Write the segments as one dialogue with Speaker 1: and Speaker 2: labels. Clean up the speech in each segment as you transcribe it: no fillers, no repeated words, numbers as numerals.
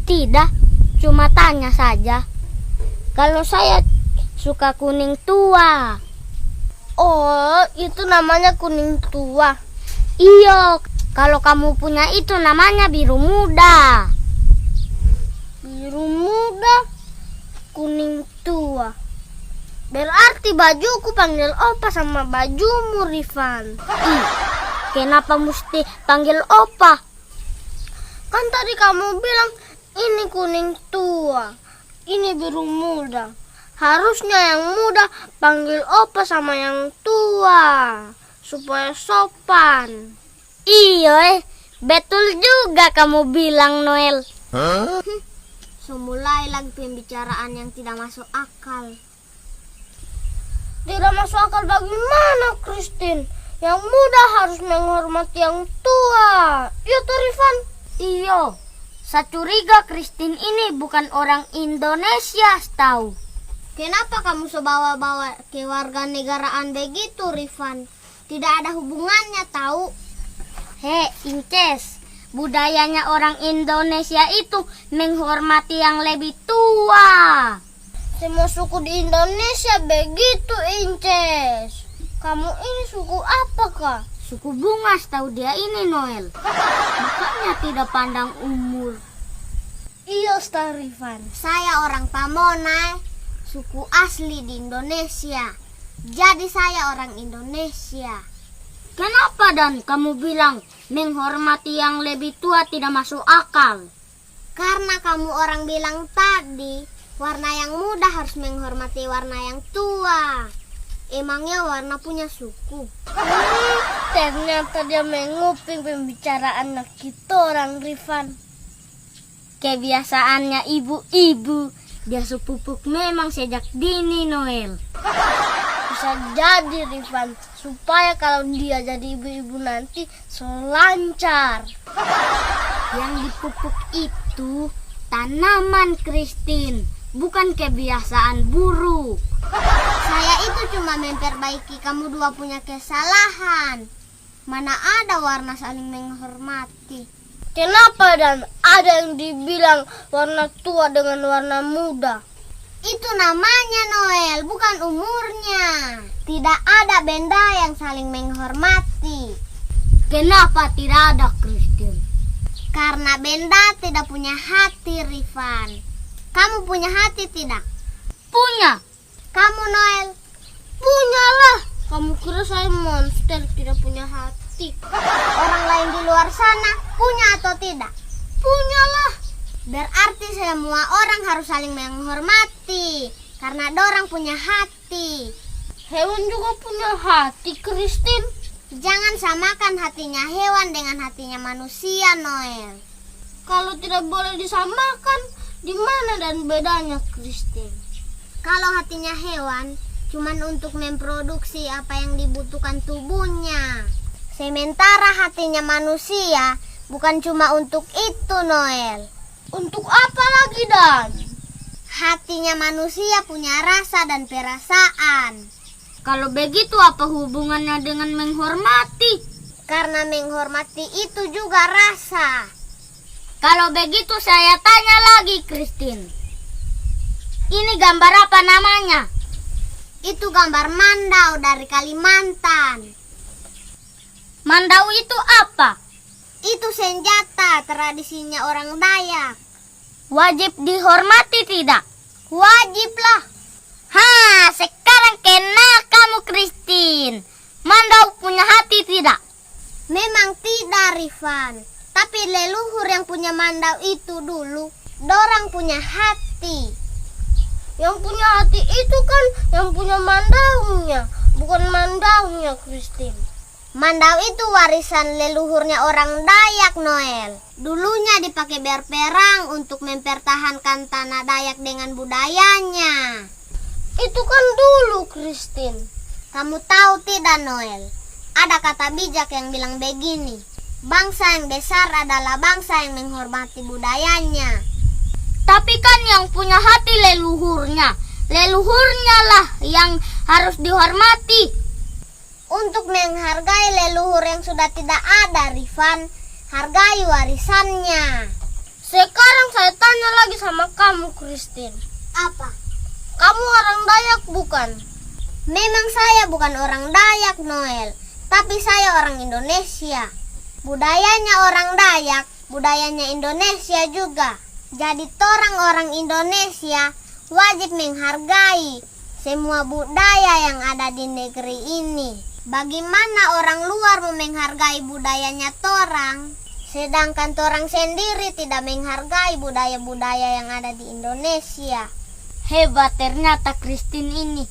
Speaker 1: Tidak, cuma tanya saja. Kalau saya suka kuning tua.
Speaker 2: Oh, itu namanya kuning tua.
Speaker 1: Iya, kalau kamu punya itu namanya biru muda.
Speaker 2: Biru muda, kuning tua. Berarti bajuku panggil opa sama bajumu, Rifan.
Speaker 1: Kenapa mesti panggil opa?
Speaker 2: Kan tadi kamu bilang ini kuning tua, ini biru muda. Harusnya yang muda panggil opa sama yang tua, supaya sopan.
Speaker 1: Iya, betul juga kamu bilang, Noel.
Speaker 2: Semulai lagi pembicaraan yang tidak masuk akal. Tidak masuk akal bagaimana, Christine? Yang muda harus menghormati yang tua. Iya tuh, Rifan?
Speaker 1: Iya, saya curiga Christine ini bukan orang Indonesia, tahu.
Speaker 2: Kenapa kamu sebawa-bawa kewarganegaraan begitu, Rifan? Tidak ada hubungannya, tahu.
Speaker 1: He, Inces, budayanya orang Indonesia itu menghormati yang lebih tua.
Speaker 2: Semua suku di Indonesia begitu, Inces. Kamu ini suku apa, Kak?
Speaker 1: Suku Bungas, tahu dia ini, Noel. Makanya tidak pandang umur.
Speaker 2: Iya, Star Rifan.
Speaker 3: Saya orang Pamonai, suku asli di Indonesia. Jadi saya orang Indonesia.
Speaker 1: Kenapa dan kamu bilang menghormati yang lebih tua tidak masuk akal?
Speaker 3: Karena kamu orang bilang tadi, warna yang muda harus menghormati warna yang tua. Emangnya warna punya suku?
Speaker 2: Ternyata dia menguping pembicaraan kita orang, Rifan.
Speaker 1: Kebiasaannya ibu-ibu, dia sepupuk memang sejak dini, Noel.
Speaker 2: Bisa jadi, Rifan, supaya kalau dia jadi ibu-ibu nanti selancar.
Speaker 1: Yang dipupuk itu tanaman, Christine, bukan kebiasaan buruk.
Speaker 3: Saya itu cuma memperbaiki kamu dua punya kesalahan. Mana ada warna saling menghormati.
Speaker 2: Kenapa dan ada yang dibilang warna tua dengan warna muda?
Speaker 3: Itu namanya Noel, bukan umurnya. Tidak ada benda yang saling menghormati.
Speaker 1: Kenapa tidak ada, Christine?
Speaker 3: Karena benda tidak punya hati, Rifan. Kamu punya hati tidak?
Speaker 1: Punya.
Speaker 3: Kamu, Noel?
Speaker 2: Punyalah. Kamu kira saya monster tidak punya hati?
Speaker 3: Orang lain di luar sana punya atau tidak?
Speaker 2: Punyalah.
Speaker 3: Berarti semua orang harus saling menghormati. Karena dorang punya hati.
Speaker 2: Hewan juga punya hati, Christine.
Speaker 3: Jangan samakan hatinya hewan dengan hatinya manusia, Noel.
Speaker 2: Kalau tidak boleh disamakan, di mana dan bedanya, Christine?
Speaker 3: Kalau hatinya hewan, cuman untuk memproduksi apa yang dibutuhkan tubuhnya. Sementara hatinya manusia, bukan cuma untuk itu, Noel.
Speaker 2: Untuk apa lagi, Dan?
Speaker 3: Hatinya manusia punya rasa dan perasaan.
Speaker 1: Kalau begitu apa hubungannya dengan menghormati?
Speaker 3: Karena menghormati itu juga rasa.
Speaker 1: Kalau begitu saya tanya lagi, Christine. Ini gambar apa namanya?
Speaker 3: Itu gambar mandau dari Kalimantan.
Speaker 1: Mandau itu apa?
Speaker 3: Itu senjata tradisinya orang Dayak.
Speaker 1: Wajib dihormati tidak?
Speaker 3: Wajiblah.
Speaker 1: Sekarang kena kamu, Christine. Mandau punya hati tidak?
Speaker 3: Memang tidak, Rifan. Tapi leluhur yang punya mandau itu dulu, dorang punya hati.
Speaker 2: Yang punya hati itu kan yang punya mandaunya, bukan mandaunya, Christine.
Speaker 3: Mandau itu warisan leluhurnya orang Dayak, Noel. Dulunya dipakai berperang untuk mempertahankan tanah Dayak dengan budayanya.
Speaker 2: Itu kan dulu, Christine.
Speaker 3: Kamu tahu tidak, Noel? Ada kata bijak yang bilang begini. Bangsa yang besar adalah bangsa yang menghormati budayanya.
Speaker 1: Tapi kan yang punya hati leluhurnya. Leluhurnya lah yang harus dihormati.
Speaker 3: Untuk menghargai leluhur yang sudah tidak ada, Rifan, hargai warisannya.
Speaker 2: Sekarang saya tanya kamu, Christine.
Speaker 3: Apa?
Speaker 2: Kamu orang Dayak bukan?
Speaker 3: Memang saya bukan orang Dayak, Noel. Tapi saya orang Indonesia. Budayanya orang Dayak, budayanya Indonesia juga. Jadi torang orang Indonesia wajib menghargai semua budaya yang ada di negeri ini. Bagaimana orang luar mau menghargai budayanya torang, sedangkan torang sendiri tidak menghargai budaya-budaya yang ada di Indonesia.
Speaker 1: Hebat ternyata Christine ini.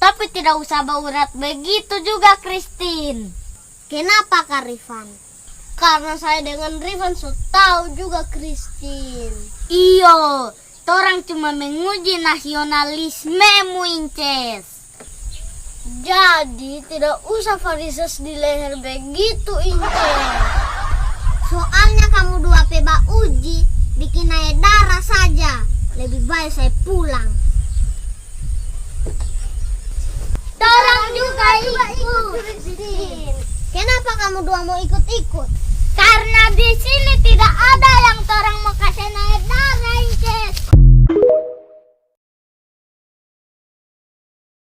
Speaker 1: Tapi tidak usah baurat begitu juga, Christine.
Speaker 3: Kenapa, Kak Rifan?
Speaker 2: Karena saya dengan Rifan so tahu juga, Christine.
Speaker 1: Iyo, torang cuma menguji nasionalismemu, Inces.
Speaker 2: Jadi tidak usah varises di leher begitu, Inces.
Speaker 3: Soalnya kamu dua peba uji bikin naik darah saja. Lebih baik saya pulang.
Speaker 1: Torang juga ikut.
Speaker 3: Kenapa kamu dua mau ikut-ikut?
Speaker 1: Karena di sini tidak ada yang torang mau kasih naik